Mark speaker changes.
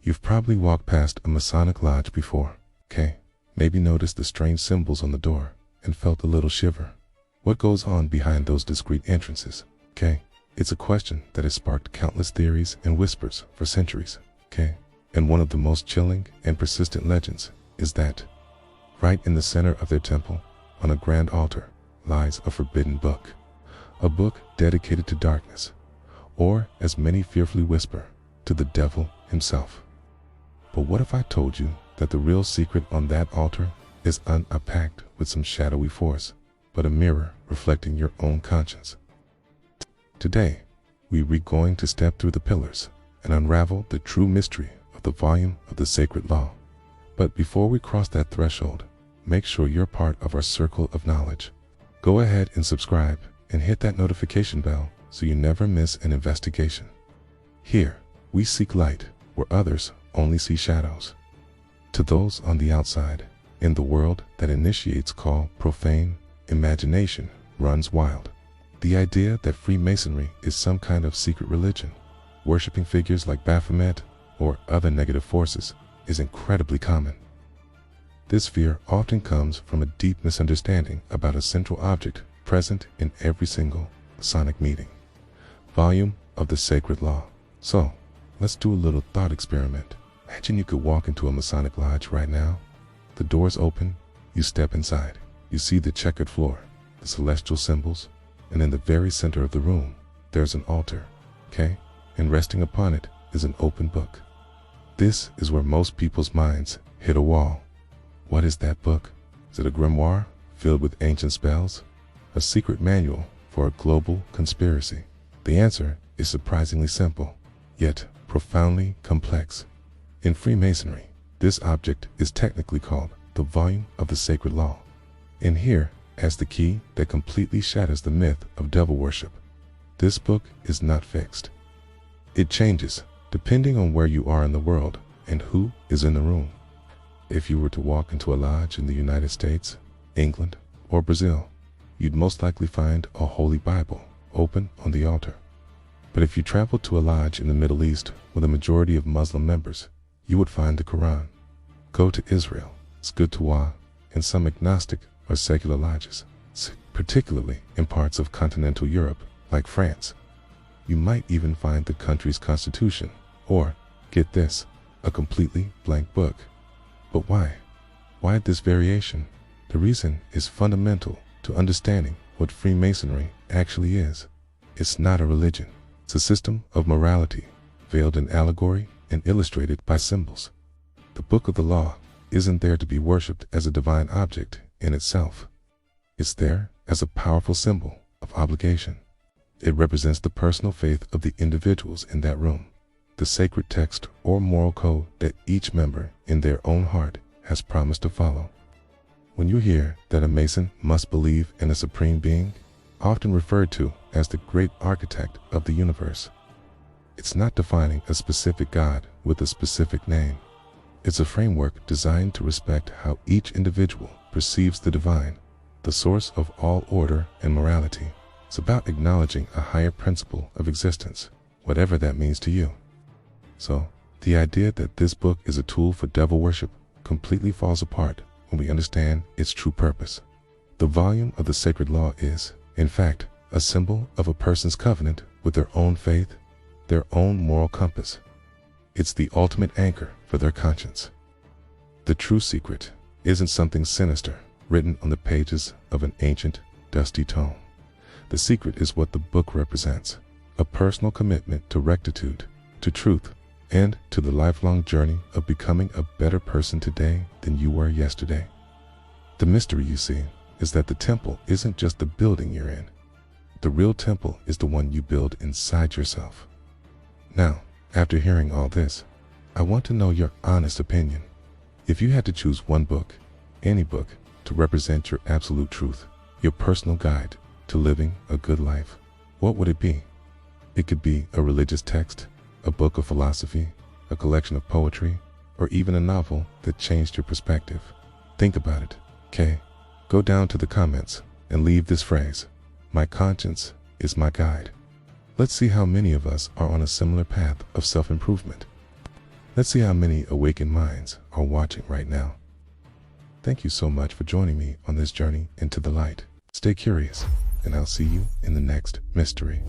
Speaker 1: You've probably walked past a Masonic Lodge before, okay? Maybe noticed the strange symbols on the door and felt a little shiver. What goes on behind those discreet entrances, okay? It's a question that has sparked countless theories and whispers for centuries, okay? And one of the most chilling and persistent legends is that right in the center of their temple, on a grand altar, lies a forbidden book. A book dedicated to darkness, or as many fearfully whisper, to the devil himself. But what if I told you that the real secret on that altar is unpacked with some shadowy force, but a mirror reflecting your own conscience? Today, we're going to step through the pillars and unravel the true mystery of the volume of the sacred law. But before we cross that threshold, make sure you're part of our circle of knowledge. Go ahead and subscribe and hit that notification bell so you never miss an investigation. Here, we seek light where others only see shadows. To those on the outside, in the world that initiates call profane, imagination runs wild. The idea that Freemasonry is some kind of secret religion, worshipping figures like Baphomet or other negative forces, is incredibly common. This fear often comes from a deep misunderstanding about a central object present in every single Masonic meeting: volume of the sacred law. So, let's do a little thought experiment. Imagine you could walk into a Masonic Lodge right now. The doors open, you step inside. You see the checkered floor, the celestial symbols, and in the very center of the room, there's an altar, okay? And resting upon it is an open book. This is where most people's minds hit a wall. What is that book? Is it a grimoire filled with ancient spells? A secret manual for a global conspiracy? The answer is surprisingly simple, yet profoundly complex. In Freemasonry, this object is technically called the volume of the sacred law. And here, as the key that completely shatters the myth of devil worship, this book is not fixed. It changes depending on where you are in the world and who is in the room. If you were to walk into a lodge in the United States, England, or Brazil, you'd most likely find a Holy Bible open on the altar. But if you traveled to a lodge in the Middle East with a majority of Muslim members, you would find the Quran. Go to Israel, Torah, and some agnostic or secular lodges, particularly in parts of continental Europe like France. You might even find the country's constitution, or, get this, a completely blank book. But why? Why this variation? The reason is fundamental to understanding what Freemasonry actually is. It's not a religion. It's a system of morality, veiled in allegory and illustrated by symbols. The Book of the Law isn't there to be worshipped as a divine object in itself. It's there as a powerful symbol of obligation. It represents the personal faith of the individuals in that room, the sacred text or moral code that each member in their own heart has promised to follow. When you hear that a Mason must believe in a supreme being, often referred to as the great architect of the universe, it's not defining a specific God with a specific name. It's a framework designed to respect how each individual perceives the divine, the source of all order and morality. It's about acknowledging a higher principle of existence, whatever that means to you. So, the idea that this book is a tool for devil worship completely falls apart when we understand its true purpose. The volume of the sacred law is, in fact, a symbol of a person's covenant with their own faith, their own moral compass. It's the ultimate anchor for their conscience. The true secret isn't something sinister written on the pages of an ancient, dusty tome. The secret is what the book represents: a personal commitment to rectitude, to truth, and to the lifelong journey of becoming a better person today than you were yesterday. The mystery, you see, is that the temple isn't just the building you're in. The real temple is the one you build inside yourself. Now, after hearing all this, I want to know your honest opinion. If you had to choose one book, any book, to represent your absolute truth, your personal guide to living a good life, what would it be? It could be a religious text, a book of philosophy, a collection of poetry, or even a novel that changed your perspective. Think about it, okay? Go down to the comments and leave this phrase: "My conscience is my guide." Let's see how many of us are on a similar path of self-improvement. Let's see how many awakened minds are watching right now. Thank you so much for joining me on this journey into the light. Stay curious, and I'll see you in the next mystery.